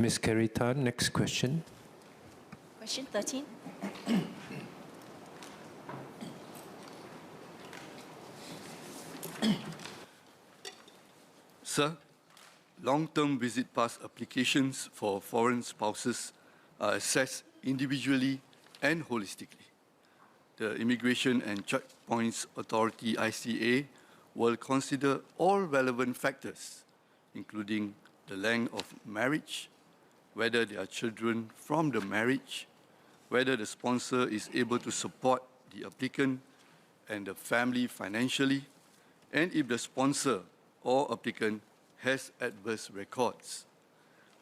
Ms. Carrie Tan, next question. Question 13. Sir, long-term visit pass applications for foreign spouses are assessed individually and holistically. The Immigration and Checkpoints Authority, ICA, will consider all relevant factors, including the length of marriage, whether there are children from the marriage, whether the sponsor is able to support the applicant and the family financially, and if the sponsor or applicant has adverse records.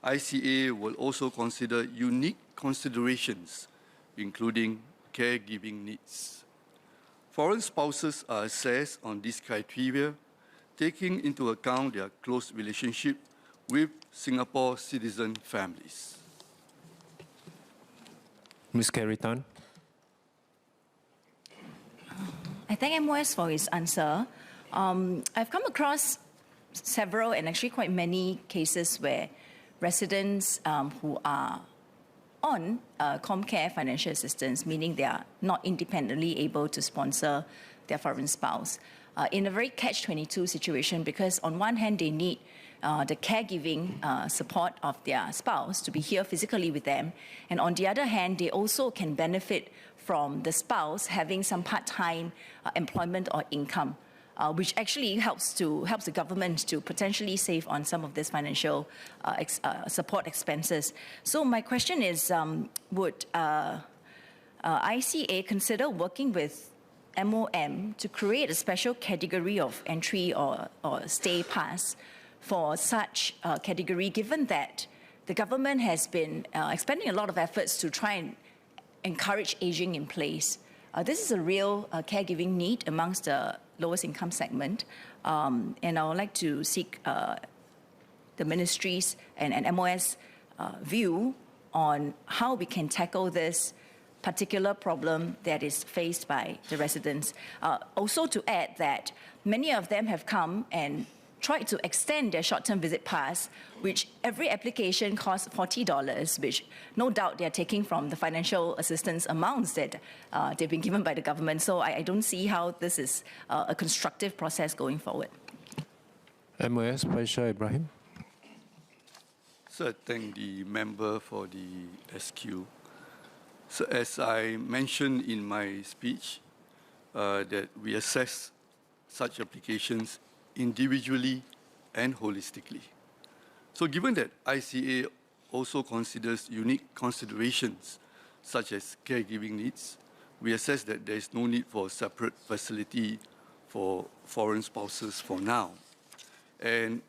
ICA will also consider unique considerations, including caregiving needs. Foreign spouses are assessed on these criteria, taking into account their close relationship with Singapore citizen families. Ms. Carrie Tan. I thank MOS for his answer. I've come across several and actually quite many cases where residents who are on ComCare financial assistance, meaning they are not independently able to sponsor their foreign spouse, in a very catch-22 situation, because on one hand they need the caregiving support of their spouse to be here physically with them, and on the other hand they also can benefit from the spouse having some part-time employment or income, which actually helps the government to potentially save on some of this financial support expenses. So my question is, would ICA consider working with MOM to create a special category of entry or stay pass for such category, given that the government has been expending a lot of efforts to try and encourage aging in place? This is a real caregiving need amongst the lowest income segment, and I would like to seek the ministry's and MOS view on how we can tackle this particular problem that is faced by the residents. Also to add that many of them have come and tried to extend their short-term visit pass, which every application costs $40, which no doubt they're taking from the financial assistance amounts that they've been given by the government. So I don't see how this is a constructive process going forward. MOS Faishal Ibrahim. So I thank the member for the SQ. So as I mentioned in my speech, that we assess such applications individually and holistically. So given that ICA also considers unique considerations such as caregiving needs, we assess that there is no need for a separate facility for foreign spouses for now. And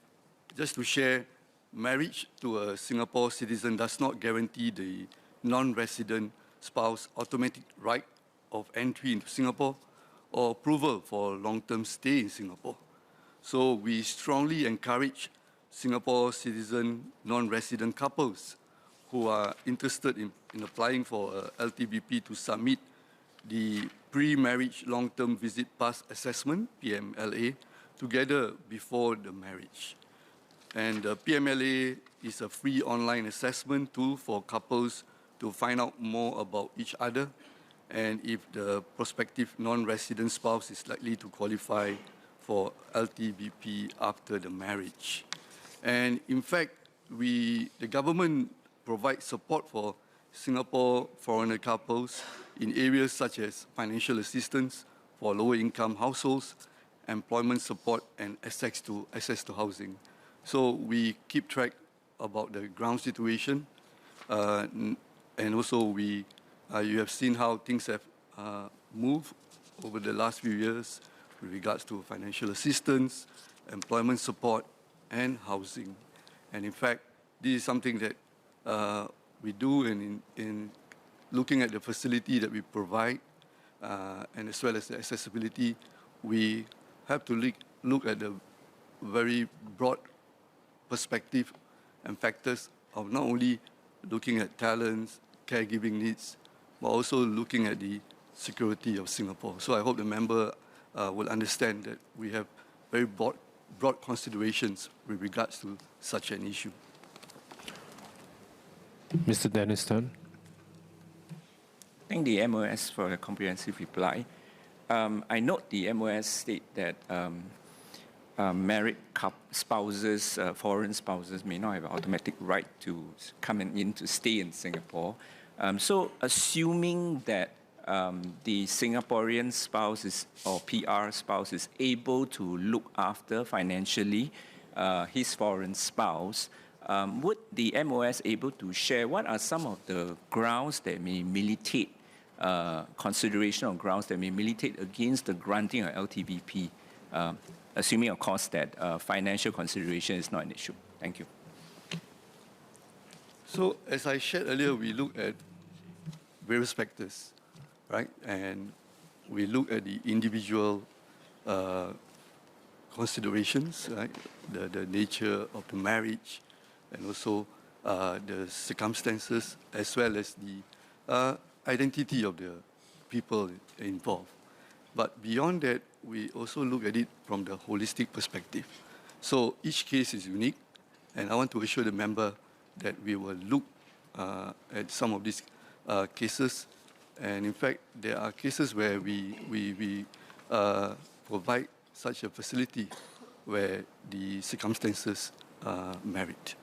just to share, marriage to a Singapore citizen does not guarantee the non-resident spouse automatic right of entry into Singapore or approval for long-term stay in Singapore. So we strongly encourage Singapore citizen non-resident couples who are interested in applying for a LTVP to submit the pre-marriage long-term visit pass assessment, PMLA, together before the marriage. And the PMLA is a free online assessment tool for couples to find out more about each other and if the prospective non-resident spouse is likely to qualify for LTVP after the marriage. And in fact, the government provides support for Singapore foreigner couples in areas such as financial assistance for lower income households, employment support, and access to housing. So we keep track about the ground situation, and also you have seen how things have moved over the last few years with regards to financial assistance, employment support, and housing. And in fact, this is something that we do in looking at the facility that we provide, and as well as the accessibility, we have to look at the very broad perspective and factors of not only looking at talents, caregiving needs, but also looking at the security of Singapore. So I hope the member will understand that we have very broad considerations with regards to such an issue. Mr. Dennis Tan. Thank the MOS for the comprehensive reply. I note the MOS state that married spouses, foreign spouses, may not have an automatic right to come in to stay in Singapore. So, assuming that the Singaporean spouse or PR spouse is able to look after financially his foreign spouse, would the MOS able to share what are some of the grounds that may militate, consideration of grounds that may militate against the granting of LTVP, assuming, of course, that financial consideration is not an issue? Thank you. So, as I shared earlier, we look at various factors, right? And we look at the individual considerations, right? The nature of the marriage, and also the circumstances, as well as the identity of the people involved. But beyond that, we also look at it from the holistic perspective. So each case is unique, and I want to assure the member that we will look at some of these cases. And in fact, there are cases where we provide such a facility where the circumstances merit.